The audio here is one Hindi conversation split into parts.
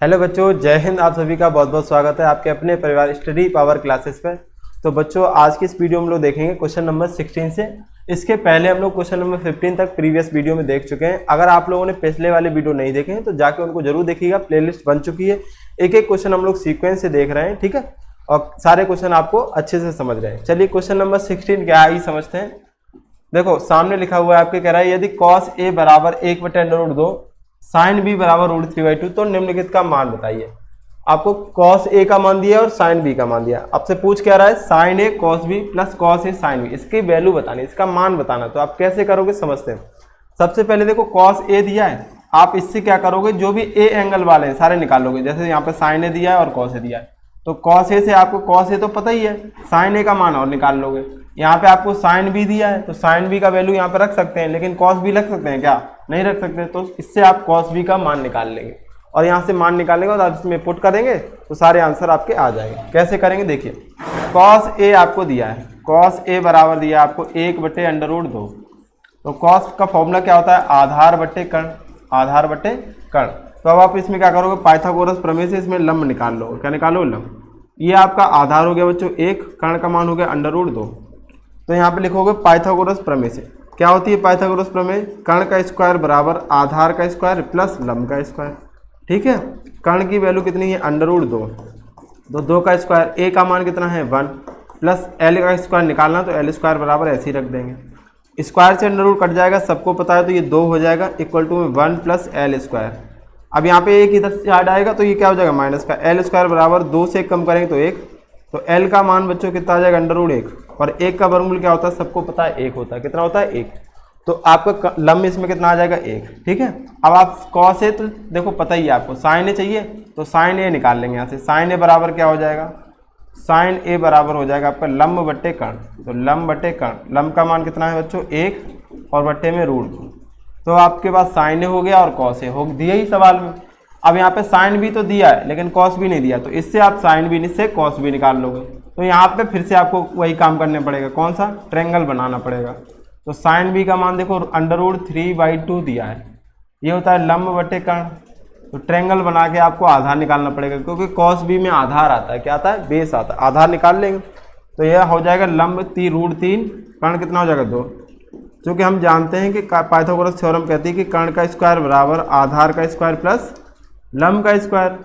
हेलो बच्चों, जय हिंद। आप सभी का बहुत बहुत स्वागत है आपके अपने परिवार स्टडी पावर क्लासेस पर। तो बच्चों, आज की इस वीडियो में हम लोग देखेंगे क्वेश्चन नंबर 16 से। इसके पहले हम लोग क्वेश्चन नंबर 15 तक प्रीवियस वीडियो में देख चुके हैं। अगर आप लोगों ने पिछले वाले वीडियो नहीं देखे हैं तो जाके उनको जरूर देखिएगा, प्लेलिस्ट बन चुकी है। एक एक क्वेश्चन हम लोग सीक्वेंस से देख रहे हैं, ठीक है, और सारे क्वेश्चन आपको अच्छे से समझ रहे हैं। चलिए क्वेश्चन नंबर 16 क्या है, समझते हैं। देखो सामने लिखा हुआ है आपके, कह रहा है यदि cos a बराबर 1/√2 sin b बराबर √3/2 तो निम्नलिखित का मान बताइए। आपको cos a का मान दिया और sin b का मान दिया। आपसे पूछ क्या रहा है, sin a cos b plus cos a sin b, इसकी वैल्यू बतानी, इसका मान बताना। तो आप कैसे करोगे समझते हैं। सबसे पहले देखो cos a दिया है, आप इससे क्या करोगे, जो भी a एंगल वाले हैं सारे निकालोगे। जैसे यहाँ पे sin a दिया है और cos a दिया है, तो cos a से आपको cos a तो पता ही है, sin a का मान और निकाल लोगे। यहाँ पे आपको sin b दिया है तो sin b का वैल्यू यहाँ पे रख सकते हैं, लेकिन cos b रख सकते हैं क्या, नहीं रख सकते। तो इससे आप cos b का मान निकाल लेंगे और यहाँ से मान निकालने के बाद आप इसमें पुट करेंगे तो सारे आंसर आपके आ जाएंगे। कैसे करेंगे देखिए, cos a आपको दिया है, cos a बराबर दिया है आपको 1/√2। तो cos का फॉर्मूला क्या होता है, आधार बट्टे कर्ण, आधार बट्टे कर्ण। तो अब आप इसमें क्या करोगे, पाइथागोरस प्रमेय से इसमें लंब निकाल लो। क्या निकालो, लंब। ये आपका आधार हो गया बच्चों 1, कर्ण का मान हो गया √2। तो यहाँ पे लिखोगे पाइथागोरस प्रमेय से। क्या होती है पाइथागोरस प्रमेय, कर्ण का स्क्वायर बराबर आधार का स्क्वायर प्लस लंब का स्क्वायर। ठीक है, कर्ण की वैल्यू कितनी है, √2, तो 2 का स्क्वायर, a का मान कितना है 1, प्लस l का स्क्वायर निकालना तो l स्क्वायर बराबर ऐसे ही रख देंगे। स्क्वायर से √ कट जाएगा, सबको पता है, तो ये 2 हो जाएगा, equal to 1 plus l square. अब यहाँ पे एक इधर से हट आएगा तो ये क्या हो जाएगा, माइनस का, l स्क्वायर बराबर 2 से कम करेंगे तो 1, तो l का मान बच्चों कितना आ जाएगा, √1। और 1 का वर्गमूल क्या होता है, सबको पता है 1 होता है। कितना होता है, 1। तो आपका लंब इसमें कितना आ जाएगा, 1। ठीक है, अब आप cos a तो देखो पता ही है आपको, sin a चाहिए तो sin a निकाल लेंगे यहाँ से। sin a बराबर क्या हो जाएगा, sin a बराबर हो जाएगा आपका लंब बट्टे कर्ण। तो लंब बट्टे कर्ण, लंब का मान कितना है बच्चों 1 और बट्टे में √2। तो आपके पास sin a हो गया और cos a हो दिया ही सवाल में। अब यहाँ पे sin b तो दिया है लेकिन cos b नहीं दिया, तो इससे आप sin b से cos b निकाल लोगे। तो यहाँ पे फिर से आपको वही काम करने पड़ेगा, कौन सा, ट्रायंगल बनाना पड़ेगा। तो sin b का मान देखो √3/2 दिया है, ये होता है लंब बटे कर्ण। तो ट्रायंगल बना के आपको आधार निकालना पड़ेगा, क्योंकि cos b में आधार आता है, क्या आता है, बेस आता है। आधार निकाल लेंगे तो यह हो जाएगा लंब √3, कर्ण कितना हो जाएगा 2। क्योंकि हम जानते हैं कि पाइथागोरस थ्योरम कहती है कि कर्ण का स्क्वायर बराबर आधार का स्क्वायर प्लस लंब का स्क्वायर।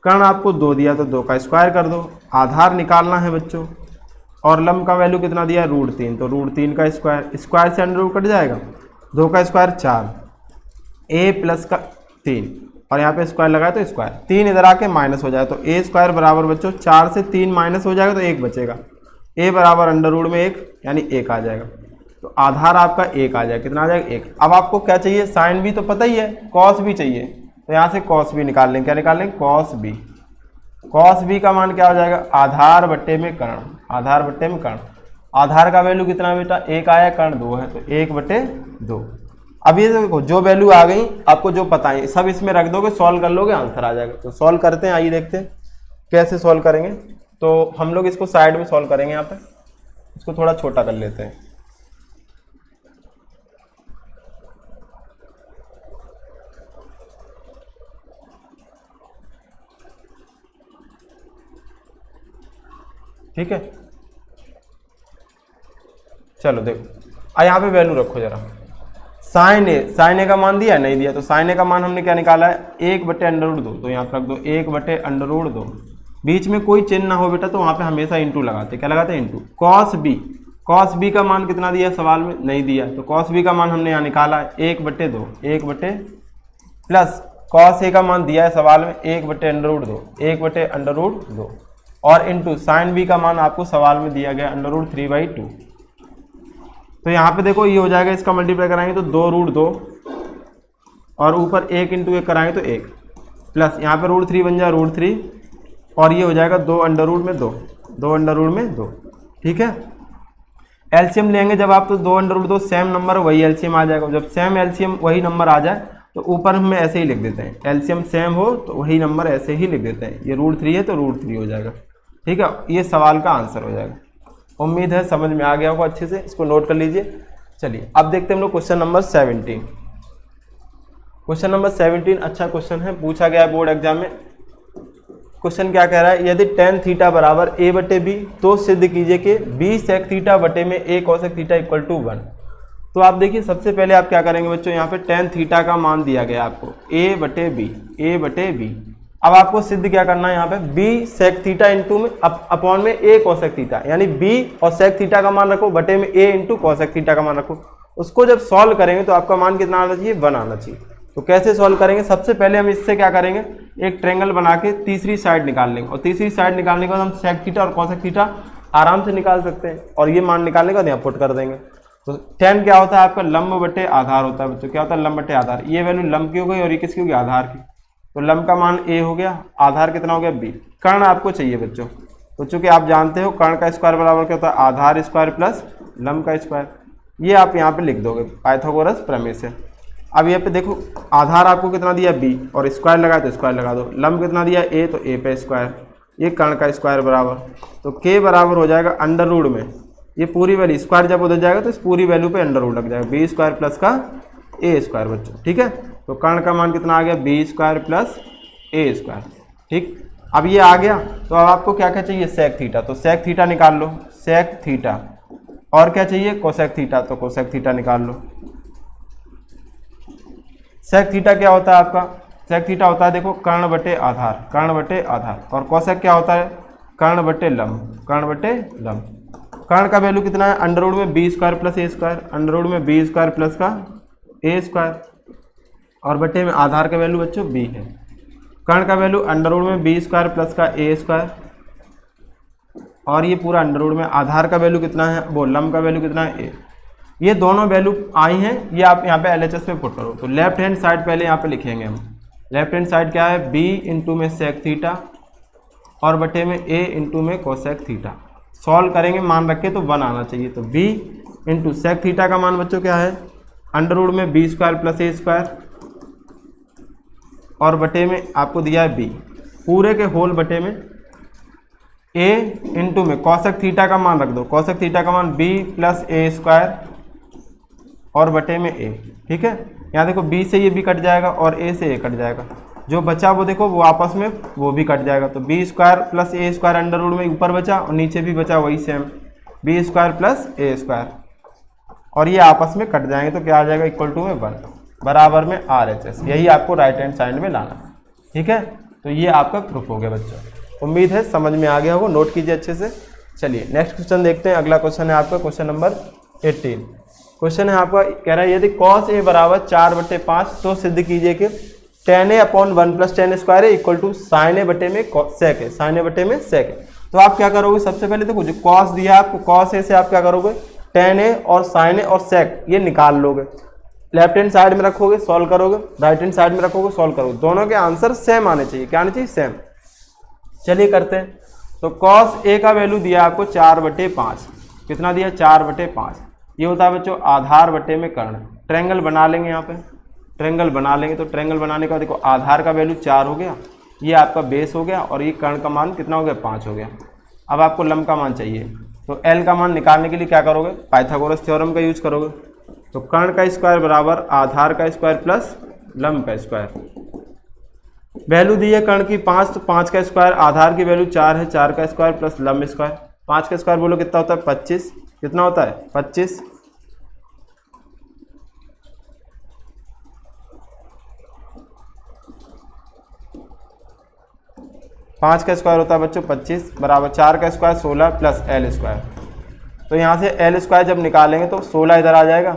कर्ण आपको 2 दिया तो 2 का स्क्वायर कर दो, आधार निकालना है बच्चों, और लंब का वैल्यू कितना दिया है, √3, तो √3 का स्क्वायर, स्क्वायर से √ कट जाएगा, 2 का स्क्वायर 4, a प्लस का 3, और यहाँ पे स्क्वायर लगाए तो स्क्वायर, 3 इधर आके माइनस हो जाए तो a स्क्वायर बराबर बच्चों 4 से 3 माइनस हो जाएगा तो 1 बचेगा, a बराबर √ में 1 यानी 1 आ जाएगा। तो आधार आपका 1 आ जाएगा, कितना आ जाएगा, 1। अब आपको क्या चाहिए, sin b तो पता ही है, cos b चाहिए, तो यहाँ से cos b निकाल लेंगे। क्या निकाल लेंगे, cos b। cos b का मान क्या हो जाएगा, आधार बट्टे में कर्ण, आधार बट्टे में कर्ण। आधार का वैल्यू कितना है बेटा, 1 आया, कर्ण 2 है, तो 1/2। अब ये देखो जो वैल्यू आ गई आपको, जो पता है सब इसमें रख दोगे, सॉल्व कर लोगे, आंसर आ जाएगा। तो सॉल्व करते हैं, आइए देखते हैं कैसे सॉल्व करेंगे। तो हम लोग इसको साइड में सॉल्व करेंगे, यहाँ पे इसको थोड़ा छोटा कर लेते हैं। ठीक है, चलो देखो यहाँ पे वैल्यू रखो जरा। sin a का मान दिया नहीं दिया, तो sin a का मान हमने क्या निकाला है, 1/√2, तो यहाँ पर रख दो 1/√2। बीच में कोई चिन्ह ना हो बेटा तो वहाँ पे हमेशा इंटू लगाते, क्या लगाते हैं, इंटू। cos b का मान कितना दिया सवाल में, नहीं दिया, तो cos b का मान हमने यहाँ निकाला है 1/2, 1 प्लस cos a का मान दिया है सवाल में 1/√2, 1/√2, और इंटू sin b का मान आपको सवाल में दिया गया √3/2। तो यहाँ पे देखो ये हो जाएगा, इसका मल्टीप्लाई कराएंगे तो 2√2, और ऊपर 1 × 1 कराएंगे तो 1, प्लस यहाँ पे √3 बन जाए √3, और ये हो जाएगा 2 में 2, 2 में 2। ठीक है, एलसीएम लेंगे जब आप, तो 2 सेम नंबर वही एलसीएम आ जाएगा। जब सेम एलसीएम वही नंबर आ जाए तो ऊपर हम ऐसे ही लिख देते हैं, एलसीएम सेम हो तो वही नंबर ऐसे ही लिख देते हैं। ये √3 है तो √3 हो जाएगा। ठीक है, ये सवाल का आंसर हो जाएगा। उम्मीद है समझ में आ गया होगा अच्छे से, इसको नोट कर लीजिए। चलिए अब देखते हैं हम लोग क्वेश्चन नंबर 17। क्वेश्चन नंबर 17 अच्छा क्वेश्चन है, पूछा गया है बोर्ड एग्जाम में। क्वेश्चन क्या कह रहा है, यदि tan थीटा बराबर a बटे बी तो सिद्ध कीजिए कि b sec थीटा बटे में a cosec theta equal to 1। तो आप देखिए सबसे पहले आप क्या करेंगे बच्चों, यहाँ पे tan थीटा का मान दिया गया आपको a बटे बी। अब आपको सिद्ध क्या करना है, यहाँ पे b sec थीटा इंटू में अपॉन में a cosec थीटा, यानी b और sec थीटा का मान रखो बटे में a इंटू cosec थीटा का मान रखो। उसको जब सॉल्व करेंगे तो आपका मान कितना आना चाहिए, 1 आना चाहिए। तो कैसे सॉल्व करेंगे, सबसे पहले हम इससे क्या करेंगे, एक ट्रायंगल बना के तीसरी साइड निकाल लेंगे और तीसरी साइड निकालने के बाद हम sec थीटा और cosec थीटा आराम से निकाल सकते हैं और ये मान निकालने के बाद यहाँ पुट कर देंगे। तो tan क्या होता है आपका, लंब बटे आधार होता है बच्चों। क्या होता है, लंब बटे आधार। ये वैल्यू लंब की हो गई और ये किसकी होगी, आधार की। तो लंब का मान a हो गया, आधार कितना हो गया b। कर्ण आपको चाहिए बच्चों, तो चूंकि आप जानते हो कर्ण का स्क्वायर बराबर क्या होता है, आधार स्क्वायर प्लस लंब का स्क्वायर। ये आप यहाँ पे लिख दोगे पाइथागोरस प्रमेय से। अब यहाँ पे देखो आधार आपको कितना दिया b और स्क्वायर लगाया तो स्क्वायर लगा दो। लंब कितना दिया a तो a पे स्क्वायर, ये कर्ण का स्क्वायर बराबर, तो k बराबर हो जाएगा अंडर रूट में ये पूरी वैल्यू, स्क्वायर जब उधर जाएगा तो इस पूरी वैल्यू पे अंडर रूट लग जाएगा, b स्क्वायर प्लस का a स्क्वायर बच्चों। ठीक है, तो कर्ण का मान कितना आ गया, b square plus a square. ठीक, अब ये आ गया तो अब आपको क्या क्या चाहिए, सेक थीटा। तो सेक थीटा निकाल लो, सेक थीटा। और क्या चाहिए, कोसेक थीटा, तो कोसेक थीटा निकाल लो। सेक थीटा क्या होता है आपका, सेक थीटा होता है देखो कर्ण बटे आधार, कर्ण बटे आधार। और कोसेक क्या होता है, कर्ण बटे लंब, कर्ण बटे लंब। कर्ण का वैल्यू कितना है, अंडर रूट में b square plus a square, under root में b स्क्वायर प्लस का a स्क्वायर और बटे में आधार का वैल्यू बच्चों b है। कर्ण का वैल्यू अंडर रूट में b स्क्वायर प्लस का a स्क्वायर और ये पूरा अंडर रूट में, आधार का वैल्यू कितना है, वो लंब का वैल्यू कितना है a। ये दोनों वैल्यू आई हैं, ये आप यहाँ पे LHS में पुट करो। तो लेफ्ट हैंड साइड पहले यहाँ पे लिखेंगे हम। लेफ्ट हैंड साइड क्या है, b इंटू में सेक थीटा और बटे में a इंटू में कोसेक थीटा। सॉल्व करेंगे मान रख के तो 1 आना चाहिए। तो b इंटू सेक थीटा का मान बच्चों क्या है, अंडर रूट में b square plus a square और बटे में आपको दिया है b, पूरे के होल बटे में a इंटू में कोसेक थीटा का मान रख दो, कोसेक थीटा का मान b प्लस a स्क्वायर और बटे में a। ठीक है, यहाँ देखो b से ये b कट जाएगा और a से a कट जाएगा, जो बचा वो देखो वो आपस में वो भी कट जाएगा। तो b square plus a square under root में ऊपर बचा और नीचे भी बचा वही same, b square plus a square और ये आपस में कट जाएंगे तो क्या आ जाएगा, इक्वल टू में 1 बराबर में RHS। यही आपको राइट हैंड साइड में लाना है। ठीक है, तो ये आपका प्रूफ हो गया बच्चों। उम्मीद है समझ में आ गया होगा, नोट कीजिए अच्छे से। चलिए नेक्स्ट क्वेश्चन देखते हैं। अगला क्वेश्चन है आपका क्वेश्चन नंबर 18। क्वेश्चन है आपका, कह रहा है यदि cos a बराबर 4/5 तो सिद्ध कीजिए कि tan a upon 1 plus tan square है इक्वल टू साइन a बटे में सेक है, साइन a बटे में सेक है। तो आप क्या करोगे, सबसे पहले देखो जो cos दिया है आपको, cos a से आप क्या करोगे, tan a और sin a और सेक ये निकाल लोगे। लेफ्ट हैंड साइड में रखोगे सॉल्व करोगे, राइट हैंड साइड में रखोगे सॉल्व करोगे, दोनों के आंसर सेम आने चाहिए। क्या आने चाहिए, सेम। चलिए करते हैं। तो cos a का वैल्यू दिया आपको 4/5, कितना दिया, 4/5। ये होता है बच्चों आधार बटे में कर्ण। ट्रायंगल बना लेंगे, यहाँ पे ट्रायंगल बना लेंगे। तो ट्रायंगल बनाने का देखो आधार का वैल्यू 4 हो गया, ये आपका बेस हो गया और ये कर्ण का मान कितना हो गया, 5 हो गया। अब आपको लंब का मान चाहिए, तो L का मान निकालने के लिए क्या करोगे, पाइथागोरस थ्योरम का यूज करोगे। तो कर्ण का स्क्वायर बराबर आधार का स्क्वायर प्लस लंब का स्क्वायर। वैल्यू दी है कर्ण की 5, तो 5 का स्क्वायर, आधार की वैल्यू 4 है, 4 का स्क्वायर प्लस लंब स्क्वायर। 5 का स्क्वायर बोलो कितना होता है, 25। कितना होता है, 25। पाँच का स्क्वायर होता है बच्चों 25 बराबर 4 का स्क्वायर 16 प्लस L स्क्वायर। तो यहाँ से L स्क्वायर जब निकालेंगे तो 16 इधर आ जाएगा,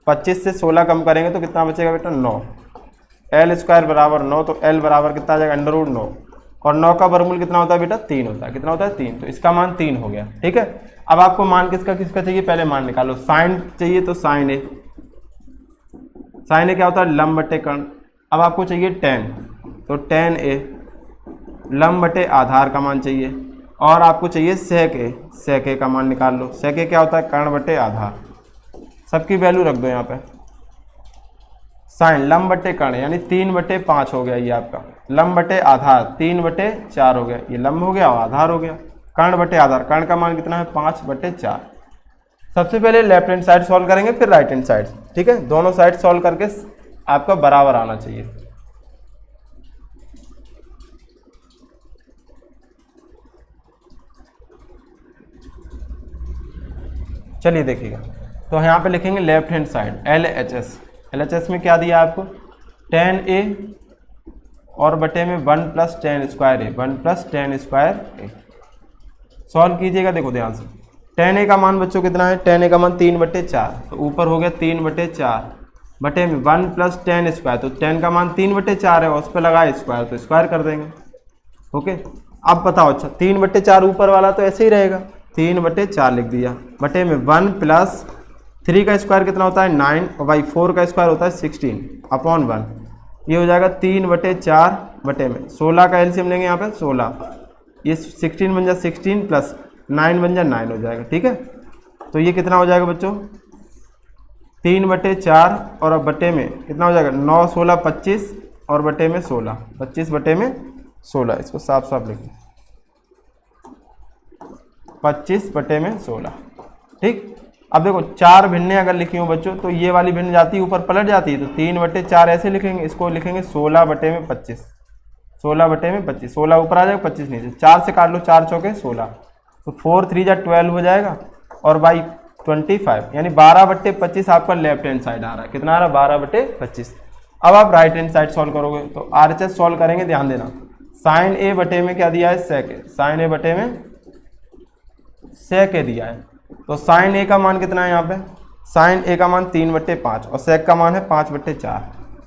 25 से 16 कम करेंगे तो कितना बचेगा बेटा, 9। L स्क्वायर बराबर 9, तो L बराबर कितना आ जाएगा, अंडर रूट 9। और 9 का वर्गमूल कितना होता है बेटा, 3 होता है। कितना होता है, 3। तो इसका मान 3 हो गया। ठीक है, अब आपको मान किसका किसका चाहिए, पहले मान निकालो। साइन चाहिए तो साइन ए, साइन ए क्या होता है, लंब बटे कर्ण। अब आपको चाहिए tan, तो tan ए, लंब बटे आधार का मान चाहिए। और आपको चाहिए सेक ए, सेक ए का मान निकाल लो। सेक ए क्या होता है, कर्ण बटे आधार। सबकी वैल्यू रख दो यहाँ पे। साइन लंब बटे कर्ण यानी 3/5 हो गया, ये आपका लंब बटे आधार 3/4 हो गया, ये लंब हो गया और आधार हो गया। कर्ण बटे आधार, कर्ण का मान कितना है, 5/4। सबसे पहले लेफ्ट हैंड साइड सॉल्व करेंगे, फिर राइट हैंड साइड। ठीक है, दोनों साइड सॉल्व करके आपका बराबर आना चाहिए। चलिए देखिएगा, तो यहाँ पे लिखेंगे left hand side LHS। LHS में क्या दिया आपको 10A और बटे में 1 + 10 square A, 1 + 10 square A। Solve कीजिएगा, देखो ध्यान से। 10A का मान बच्चों कितना है, 10A का मान 3/4, तो ऊपर हो गया 3/4 बटे में 1 + 10 स्क्वायर, तो 10 का मान 3/4 है और उस पर लगाए स्क्वायर, तो स्क्वायर कर देंगे। ओके, अब बताओ, अच्छा 3/4 ऊपर वाला तो ऐसे ही रहेगा, 3/4 लिख दिया, बटे में 1 + 3 का स्क्वायर कितना होता है 9, और भाई 4 का स्क्वायर होता है 16 अपॉन 1, ये हो जाएगा 3/4 बटे में 16 का एलसीएम लेंगे यहाँ पे 16, ये 16 बन जाए 16 + 9 बन जाए 9 हो जाएगा। ठीक है, तो ये कितना हो जाएगा बच्चों 3/4 और अब बटे में कितना हो जाएगा 9 16 25 और बटे में 16, 25 बटे में 16, इसको साफ साफ लिखें 25 बटे में 16। ठीक, अब देखो 4 भिन्नें अगर लिखी हो बच्चों तो ये वाली भिन्न जाती है ऊपर पलट जाती है, तो 3/4 ऐसे लिखेंगे, इसको लिखेंगे 16 बटे में 25, 16 बटे में 25, 16 ऊपर आ जाएगा 25 नीचे, 4 से काट लो, 4 चौके 16, तो 4 3 जा 12 हो जाएगा और बाई 25, यानी 12/25 आपका लेफ्ट हैंड साइड आ रहा है। कितना आ रहा है 12/25। अब आप राइट हैंड साइड सॉल्व करोगे, तो RHS सॉल्व करेंगे, ध्यान देना, साइन A बटे में क्या दिया है sec A, साइन A बटे में sec A दिया है, तो साइन A का मान कितना है यहाँ पे, साइन A का मान 3/5 और sec का मान है 5/4,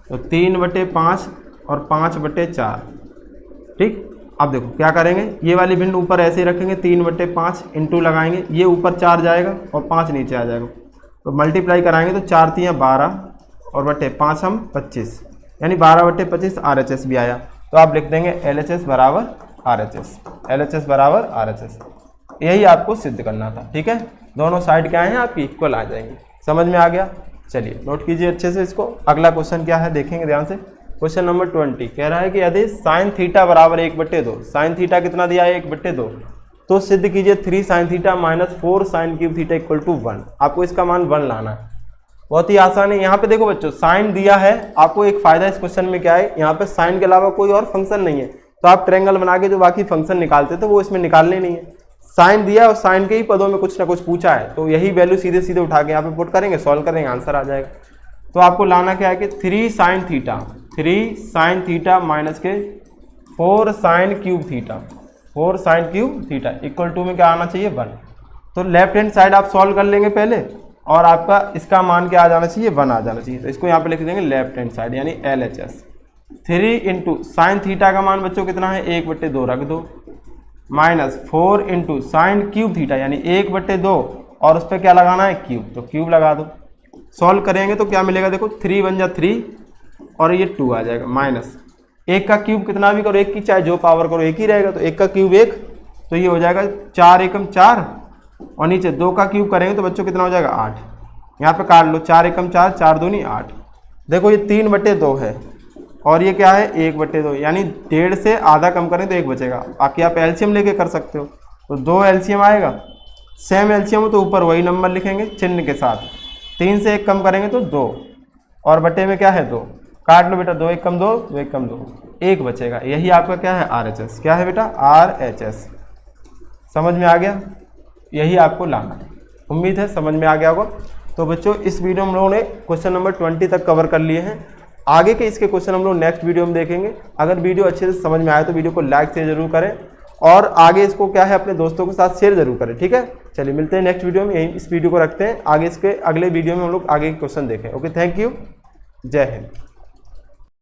तो 3/5 और 5/4। ठीक, अब देखो क्या करेंगे, ये वाली भिन्न ऊपर ऐसे ही रखेंगे, 3/5 इंटू लगाएंगे, ये ऊपर 4 जाएगा और 5 नीचे आ जाएगा, तो मल्टीप्लाई कराएंगे तो 4 3 12 और बटे 5 हम 25, यानी 12/25 RHS भी आया। तो आप लिख देंगे LHS बराबर RHS, LHS बराबर RHS, यही आपको सिद्ध करना था। ठीक है, दोनों साइड क्या है आपकी इक्वल आ जाएंगी। समझ में आ गया, चलिए नोट कीजिए अच्छे से इसको। अगला क्वेश्चन क्या है देखेंगे ध्यान से, क्वेश्चन नंबर 20 कह रहा है कि यदि साइन थीटा बराबर 1/2, साइन थीटा कितना दिया है 1/2, तो सिद्ध कीजिए 3 sin theta - 4 sin cube theta = 1। आपको इसका मान 1 लाना है, बहुत ही आसान है। यहाँ पे देखो बच्चों साइन दिया है, आपको एक फायदा इस क्वेश्चन में क्या है, यहाँ पे साइन के अलावा कोई और फंक्शन नहीं है, तो आप ट्रायंगल बना के जो बाकी फंक्शन निकालते थे वो इसमें निकालने नहीं है। साइन दिया और साइन के ही पदों में कुछ ना कुछ पूछा है, तो यही वैल्यू सीधे सीधे उठा के यहाँ पे पुट करेंगे, सॉल्व करेंगे, आंसर आ जाएगा। तो आपको लाना क्या है कि 3 sin थीटा माइनस के 4 sin cube theta, 4 sin cube theta = में क्या आना चाहिए 1। तो लेफ्ट हैंड साइड आप सॉल्व कर लेंगे पहले, और आपका इसका मान क्या आ जाना चाहिए 1 आ जाना चाहिए, तो इसको यहाँ पे लिख देंगे लेफ्ट हैंड साइड यानी LHS। 3 × sin थीटा का मान बच्चों कितना है 1/2 रख दो, माइनस 4 × sin क्यूब थीटा यानी 1/2 और उस पर क्या लगाना है क्यूब, तो क्यूब लगा दो। सॉल्व करेंगे तो क्या मिलेगा देखो 3 बन जा 3 और ये 2 आ जाएगा, माइनस 1 का क्यूब कितना भी करो, 1 की चाहे जो पावर करो 1 ही रहेगा, तो 1 का क्यूब 1, तो ये हो जाएगा 4 एकम 4 और नीचे 2 का क्यूब करेंगे तो बच्चों कितना हो जाएगा 8। यहाँ पे काट लो 4 एकम 4, 4 दूनी 8। देखो ये 3/2 है और ये क्या है 1/2, यानी 1.5 से आधा कम करें तो 1 बचेगा। बाकी आप एलसीएम लेके कर सकते हो, तो 2 एलसीएम आएगा, सेम एलसीएम हो तो ऊपर वही नंबर लिखेंगे चिन्ह के साथ, 3 से 1 कम करेंगे तो 2 और बटे में क्या है 2, काट लो बेटा, 2 1 कम 2, 2 1 कम 2, 1 बचेगा। यही आपका क्या है RHS, क्या है बेटा RHS। समझ में आ गया, यही आपको लाना है। उम्मीद है समझ में आ गया होगा। तो बच्चों इस वीडियो में हम लोगों ने क्वेश्चन नंबर 20 तक कवर कर लिए हैं, आगे के इसके क्वेश्चन हम लोग नेक्स्ट वीडियो में देखेंगे। अगर वीडियो अच्छे से समझ में आए तो वीडियो को लाइक शेयर जरूर करें और आगे इसको क्या है अपने दोस्तों के साथ शेयर जरूर करें। ठीक है, चलिए मिलते हैं नेक्स्ट वीडियो में, यही इस वीडियो को रखते हैं, आगे इसके अगले वीडियो में हम लोग आगे के क्वेश्चन देखें। ओके, थैंक यू, जय हिंद।